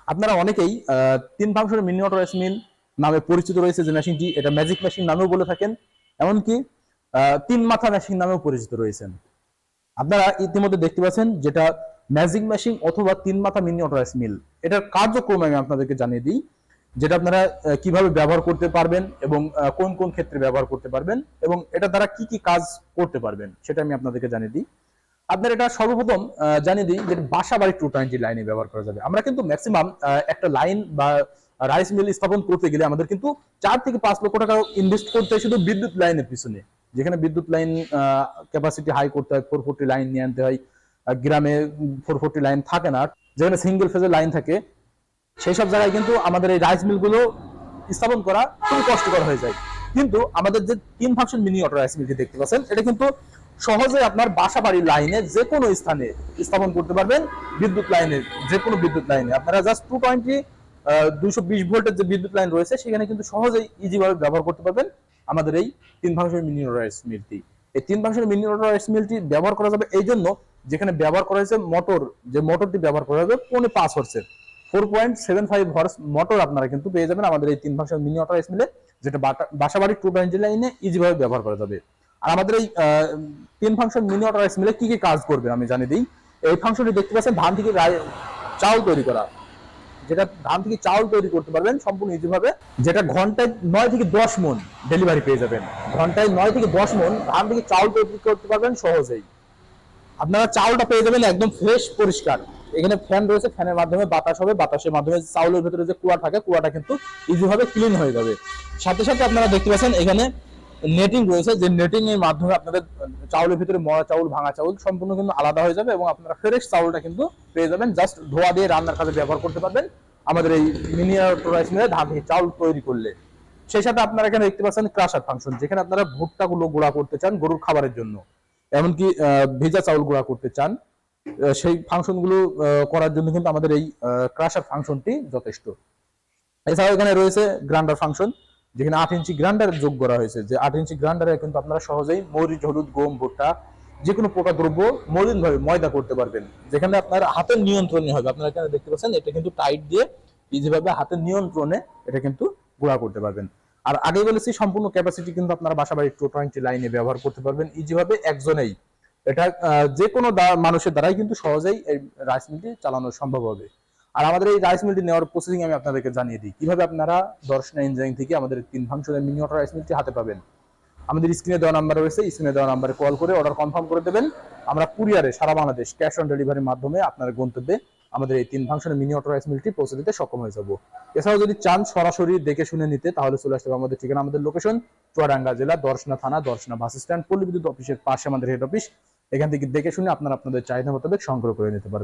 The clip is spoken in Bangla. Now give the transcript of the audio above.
আপনারা অনেকেই 3 ফাংশনের মিনি অটো রাইস মিল নামে পরিচিত রয়েছে যে মেশিনটি, এটা ম্যাজিক মেশিন নামেও বলে থাকেন, এমনকি 3 মাথা মেশিন নামেও পরিচিত রয়েছেন। আপনারা ইতিমধ্যে দেখতে পাচ্ছেন যেটা ম্যাজিক মেশিন অথবা 3 মাথা মিনি অটো রাইস মিল। এটার কার্যক্রম আমি আপনাদেরকে জানিয়ে দিই, যেটা আপনারা কিভাবে ব্যবহার করতে পারবেন এবং কোন কোন ক্ষেত্রে ব্যবহার করতে পারবেন এবং এটা দ্বারা কি কি কাজ করতে পারবেন সেটা আমি আপনাদেরকে জানিয়ে দিই। আপনার এটা সর্বপ্রথম জানিয়ে দিই যে বাসা বাড়ি 220 লাইনে ব্যবহার করা যাবে। আমরা কিন্তু ম্যাক্সিমাম একটা লাইন বা রাইস মিল স্থাপন করতে গেলে আমাদের কিন্তু 4 থেকে 5 লক্ষ টাকা ইনভেস্ট করতে হয় শুধু বিদ্যুৎ লাইনের পিছনে, যেখানে বিদ্যুৎ লাইন ক্যাপাসিটি হাই করতে হয়, 440 লাইন নিয়ে আনতে হয়। গ্রামে 440 লাইন থাকে না, যেখানে সিঙ্গেল ফেজের লাইন থাকে, সেই সব জায়গায় কিন্তু আমাদের এই রাইস মিলগুলো স্থাপন করা খুবই কষ্টকর হয়ে যায়। কিন্তু আমাদের যে 3 ফাংশন মিনি অটো রাইস মিলটি দেখতে পাচ্ছেন, এটা কিন্তু সহজে আপনার বাসা বাড়ির লাইনে যে কোনো স্থানে স্থাপন করতে পারবেন। বিদ্যুৎ লাইনের যে কোনো বিদ্যুৎ লাইনে আপনারা জাস্ট 220 ভোল্টের যে বিদ্যুৎ লাইন রয়েছে সেখানে কিন্তু সহজেই ইজি ভাবে ব্যবহার করতে পারবেন আমাদের এই 3 ফাংশন মিনি অটো রাইস মিলটি। এই 3 ফাংশন মিনি অটো রাইস মিলটি ব্যবহার করা যাবে এই জন্য, যেখানে ব্যবহার করা হয়েছে মোটর, যে মোটরটি ব্যবহার করা হবে 5.5 হর্সের 4.75 হর্স মোটর আপনারা কিন্তু পেয়ে যাবেন আমাদের এই 3 ফাংশন মিনি অটো রাইস মিলে, যেটা বাসা বাড়ির 220 লাইনে ইজি ভাবে ব্যবহার করা যাবে। আর আমাদের এই 3 ফাংশন মিনি অটো রাইস মিলে কি কি কাজ করবে আমি জানিয়ে দিই। এই ফাংশনটি দেখতে পাচ্ছেন ধান থেকে চাউল তৈরি করা, যেটা ধান থেকে চাউল তৈরি করতে পারবেন সম্পূর্ণ ইজি ভাবে, যেটা ঘন্টায় 9 থেকে 10 মণ ডেলিভারি পেয়ে যাবেন। ঘন্টায় 9 থেকে 10 মণ ধান থেকে চাউল তৈরি করতে পারবেন সহজেই। আপনারা চাউলটা পেয়ে যাবেন একদম ফ্রেশ পরিষ্কার। এখানে ফ্যান রয়েছে, ফ্যানের মাধ্যমে বাতাস হবে, বাতাসের মাধ্যমে চাউলের ভেতরে যে কুয়া থাকে কুয়াটা কিন্তু ইজি ভাবে ক্লিন হয়ে যাবে। সাথে সাথে আপনারা দেখতে পাচ্ছেন এখানে নেটিং রয়েছে, যে নেটিং এর মাধ্যমে আপনাদের চাউলের ভিতরে মরা চাউল ভাঙা চাউল সম্পূর্ণ কিন্তু আলাদা হয়ে যাবে এবং আপনারা ফ্রেশ চাউলটা কিন্তু পেয়ে যাবেন। জাস্ট ধোয়া দিয়ে রান্নার কাজে ব্যবহার করতে পারবেন আমাদের এই মিনি অটো রাইস মিলে ধান থেকে চাউল তৈরি করলে। সেই সাথে আপনারা এখানে দেখতে পাচ্ছেন ক্রাশার ফাংশন, যেখানে আপনারা ভুট্টাগুলো গুঁড়া করতে চান গরুর খাবারের জন্য, এমনকি ভেজা চাউল গুঁড়া করতে চান, সেই ফাংশনগুলো করার জন্য কিন্তু আমাদের এই ক্রাশার ফাংশনটি যথেষ্ট। এছাড়াও এখানে রয়েছে গ্রাইন্ডার ফাংশন, যেখানে 8 ইঞ্চি গ্রাইন্ডার যোগ করা হয়েছে, যে 8 ইঞ্চি গ্রাইন্ডারে কিন্তু আপনারা সহজেই মরিচ, হলুদ, গম, ভুট্টা যে কোনো প্রকার দ্রব্য মলিন ভাবে ময়দা করতে পারবেন, যেখানে আপনার হাতের নিয়ন্ত্রণে হবে। আপনারা এখানে দেখতে পাচ্ছেন এটা কিন্তু টাইট দিয়ে ইজিভাবে হাতের নিয়ন্ত্রণে এটা কিন্তু গুঁড়া করতে পারবেন। আর আগে বলেছি সম্পূর্ণ ক্যাপাসিটি কিন্তু আপনারা বাসা বাড়ির 220 লাইনে ব্যবহার করতে পারবেন ইজিভাবে একজনেই। এটা যে কোনো মানুষের দ্বারাই কিন্তু সহজেই এই রাইস মিলটি চালানো সম্ভব হবে। আর আমাদের এই রাইস মিলটি নেওয়ার প্রসেসিং আমি আপনাদেরকে জানিয়ে দিই, কিভাবে আপনারা দর্শনা ইঞ্জিনিয়ারিং থেকে আমাদের 3 ফাংশনের মিনি অটো রাইস মিলটি হাতে পাবেন। আমাদের স্ক্রিনে দেওয়া নাম্বার রয়েছে, স্ক্রিনে দেওয়া নাম্বারে কল করে অর্ডার কনফার্ম করে দেবেন। আমরা কুরিয়ারে সারা বাংলাদেশ ক্যাশ অন ডেলিভারির মাধ্যমে আপনার গন্তব্যে আমাদের এই 3 ফাংশনের মিনি অটো রাইস মিলটি পৌঁছে দিতে সক্ষম হয়ে যাব। এছাড়াও যদি চান সরাসরি দেখে শুনে নিতে, তাহলে চলে আসতে হবে আমাদের ঠিকানা, আমাদের লোকেশন চুয়াডাঙ্গা জেলা দর্শনা থানা, দর্শনা বাস স্ট্যান্ড, পল্লী বিদ্যুৎ অফিসের পাশে আমাদের হেড অফিস। এখান থেকে দেখে শুনে আপনারা আপনাদের চাহিদা মোতাবেক সংগ্রহ করে নিতে পারবেন।